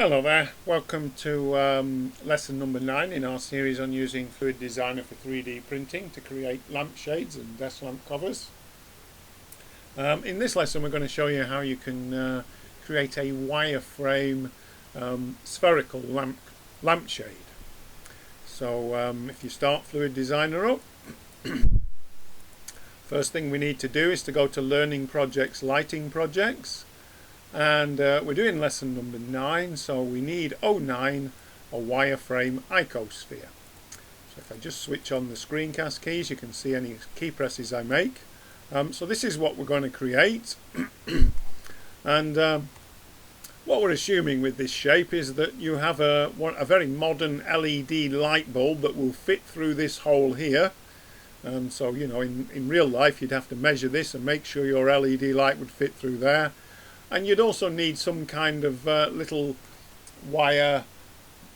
Hello there, welcome to lesson number 9 in our series on using FluidDesigner for 3D printing to create lampshades and desk lamp covers. In this lesson we're going to show you how you can create a wireframe spherical lampshade. So if you start FluidDesigner up, first thing we need to do is to go to Learning Projects, Lighting Projects. And we're doing lesson number 9, so we need 09, a wireframe Icosphere. So if I just switch on the screencast keys, you can see any key presses I make. So this is what we're going to create. And what we're assuming with this shape is that you have a very modern LED light bulb that will fit through this hole here. So you know, in real life you'd have to measure this and make sure your LED light would fit through there. And you'd also need some kind of little wire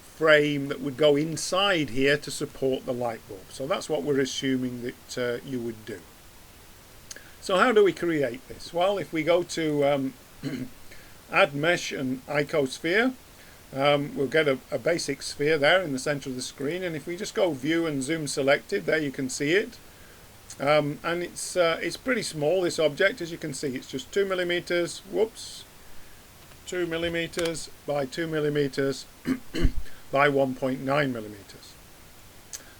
frame that would go inside here to support the light bulb. So that's what we're assuming that you would do. So how do we create this? Well, if we go to Add Mesh and Ico Sphere, we'll get a basic sphere there in the center of the screen. And if we just go View and Zoom Selected, there you can see it. And it's pretty small, this object, as you can see. It's just 2 millimeters, 2 millimeters by 2 millimeters by 1.9 millimeters.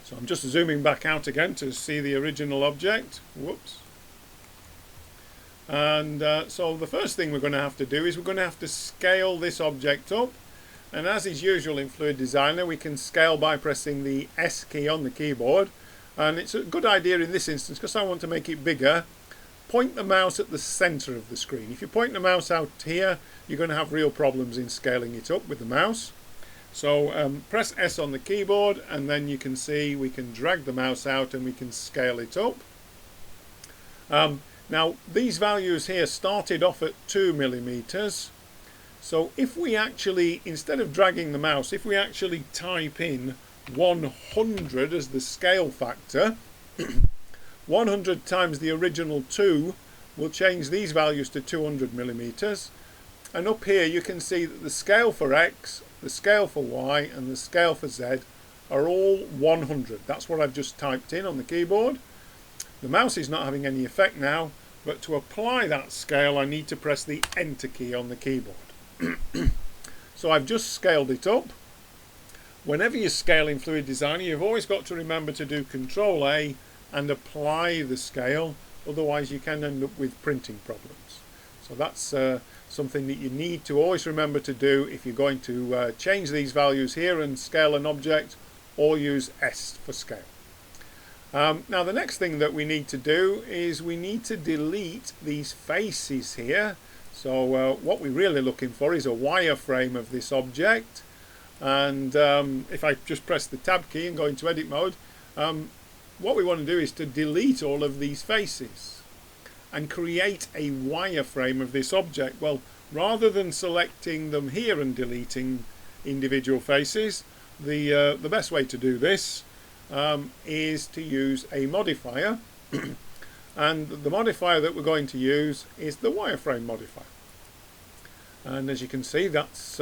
So I'm just zooming back out again to see the original object. And so the first thing we're going to have to do is we're going to have to scale this object up. And as is usual in FluidDesigner, we can scale by pressing the S key on the keyboard. And it's a good idea in this instance, because I want to make it bigger, point the mouse at the center of the screen. If you point the mouse out here, you're going to have real problems in scaling it up with the mouse. So press S on the keyboard, and then you can see we can drag the mouse out and we can scale it up. Now these values here started off at 2 millimeters. So if we actually, instead of dragging the mouse, if we actually type in 100 as the scale factor, 100 times the original 2 will change these values to 200 millimeters. And up here you can see that the scale for X, the scale for Y and the scale for Z are all 100. That's what I've just typed in on the keyboard. The mouse is not having any effect now, but to apply that scale I need to press the Enter key on the keyboard. So I've just scaled it up. Whenever you scale in FluidDesigner, you've always got to remember to do Control A and apply the scale, otherwise you can end up with printing problems. So that's something that you need to always remember to do if you're going to change these values here and scale an object, or use S for scale. Now the next thing that we need to do is we need to delete these faces here. So what we're really looking for is a wireframe of this object. And if I just press the tab key and go into edit mode, what we want to do is to delete all of these faces and create a wireframe of this object. Well, rather than selecting them here and deleting individual faces, the best way to do this is to use a modifier. And the modifier that we're going to use is the wireframe modifier. And as you can see, that's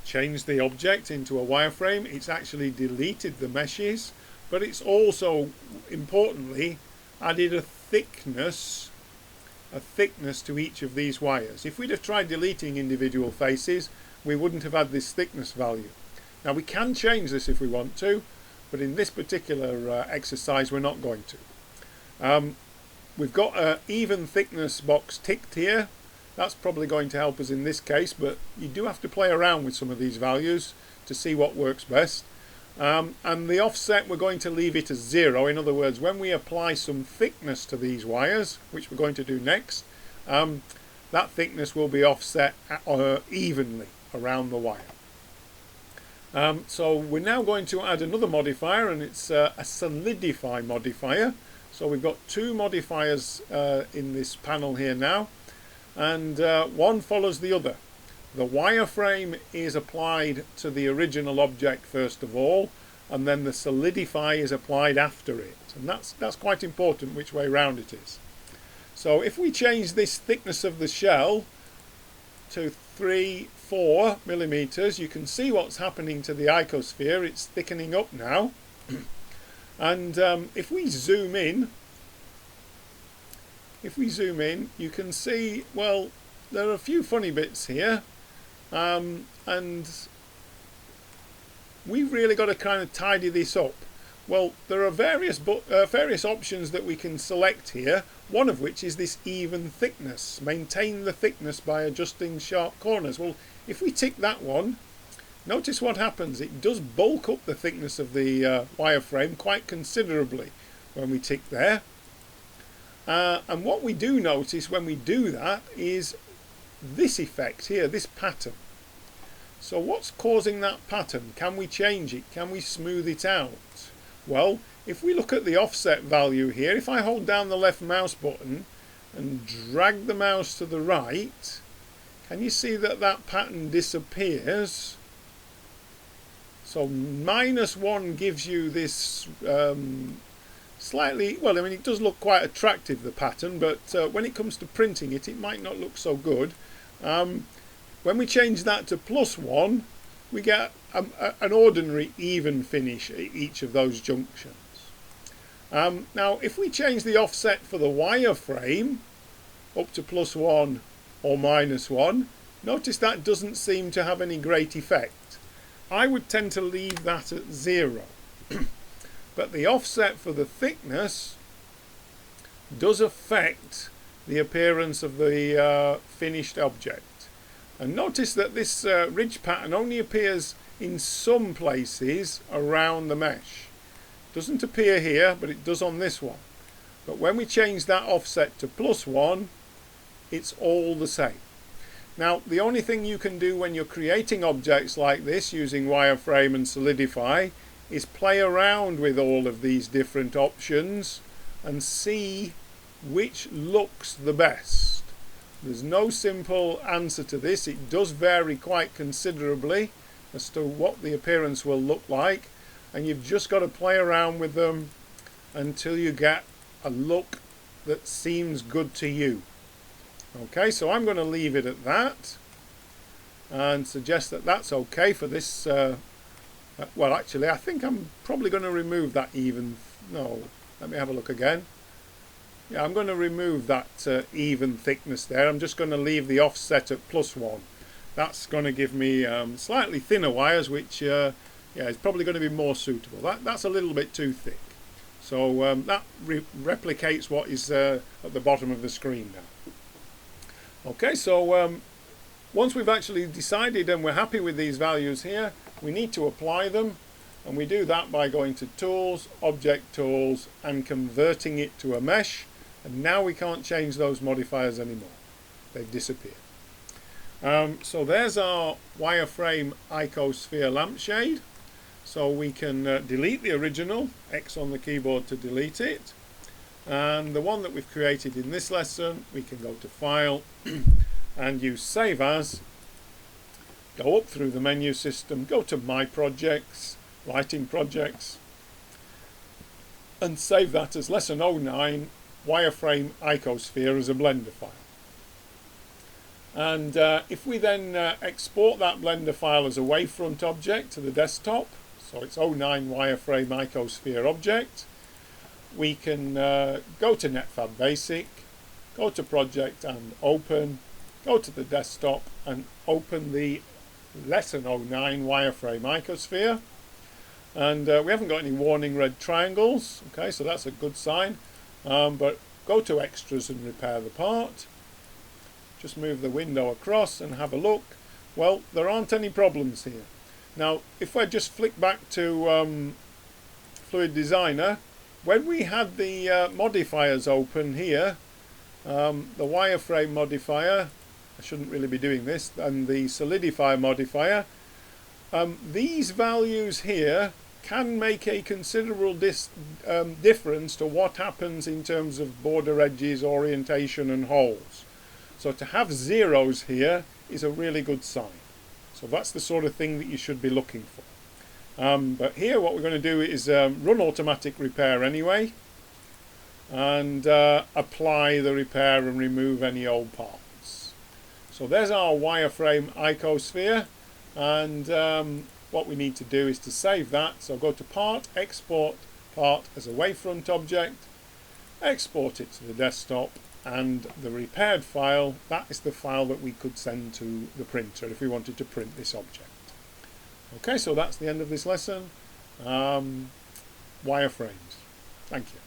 changed the object into a wireframe. It's actually deleted the meshes, but it's also importantly added a thickness to each of these wires. If we'd have tried deleting individual faces, we wouldn't have had this thickness value. Now we can change this if we want to, but in this particular exercise we're not going to. We've got an even thickness box ticked here. That's probably going to help us in this case, but you do have to play around with some of these values to see what works best. And the offset, we're going to leave it as 0. In other words, when we apply some thickness to these wires, which we're going to do next, that thickness will be offset evenly around the wire. So we're now going to add another modifier, and it's a solidify modifier. So we've got 2 modifiers in this panel here now. And one follows the other. The wireframe is applied to the original object first of all, and then the solidify is applied after it. And that's quite important which way round it is. So if we change this thickness of the shell to 3 4 millimeters, you can see what's happening to the icosphere. It's thickening up now. And if we zoom in, you can see, well, there are a few funny bits here, and we've really got to kind of tidy this up. Well, there are various options that we can select here, one of which is this even thickness. Maintain the thickness by adjusting sharp corners. Well, if we tick that one, notice what happens. It does bulk up the thickness of the wireframe quite considerably when we tick there. And what we do notice when we do that is this effect here, this pattern. So what's causing that pattern? Can we change it? Can we smooth it out? Well, if we look at the offset value here, if I hold down the left mouse button and drag the mouse to the right, can you see that that pattern disappears? So -1 gives you this slightly, well, I mean, it does look quite attractive, the pattern, but when it comes to printing it, it might not look so good. When we change that to +1, we get an ordinary even finish at each of those junctions. Now, if we change the offset for the wireframe up to +1 or -1, notice that doesn't seem to have any great effect. I would tend to leave that at 0. But the offset for the thickness does affect the appearance of the finished object. And notice that this ridge pattern only appears in some places around the mesh. Doesn't appear here, but it does on this one. But when we change that offset to +1, it's all the same. Now, the only thing you can do when you're creating objects like this using Wireframe and Solidify is play around with all of these different options and see which looks the best. There's no simple answer to this. It does vary quite considerably as to what the appearance will look like, and you've just got to play around with them until you get a look that seems good to you. Okay, so I'm going to leave it at that and suggest that that's okay for this. Well, actually, I think I'm probably going to remove that even. No, let me have a look again. Yeah, I'm going to remove that even thickness there. I'm just going to leave the offset at +1. That's going to give me slightly thinner wires, which yeah, is probably going to be more suitable. That's a little bit too thick. So that replicates what is at the bottom of the screen now. Okay, so once we've actually decided and we're happy with these values here, we need to apply them. And we do that by going to Tools, Object Tools, and converting it to a mesh. And now we can't change those modifiers anymore. They've disappeared. So there's our wireframe Ico Sphere lampshade. So we can delete the original, X on the keyboard to delete it. And the one that we've created in this lesson, we can go to File and use Save As. Go up through the menu system, go to My Projects, Lighting Projects, and save that as Lesson 09, Wireframe Icosphere as a Blender file. And if we then export that Blender file as a wavefront object to the desktop, so it's 09 Wireframe Icosphere object, we can go to Netfab Basic, go to Project and Open, go to the desktop and open the Lesson 09 Wireframe Icosphere. And we haven't got any warning red triangles, okay, so that's a good sign. But go to Extras and repair the part. Just move the window across and have a look. Well, there aren't any problems here. Now, if I just flick back to FluidDesigner, when we had the modifiers open here, the wireframe modifier, I shouldn't really be doing this, and the solidify modifier, these values here can make a considerable difference to what happens in terms of border edges, orientation and holes. So to have zeros here is a really good sign. So that's the sort of thing that you should be looking for. But here what we're going to do is run automatic repair anyway and apply the repair and remove any old parts. So there's our wireframe Icosphere, and what we need to do is to save that. So go to Part, Export Part as a wavefront object, export it to the desktop, and the repaired file, that is the file that we could send to the printer if we wanted to print this object. Okay, so that's the end of this lesson. Wireframes. Thank you.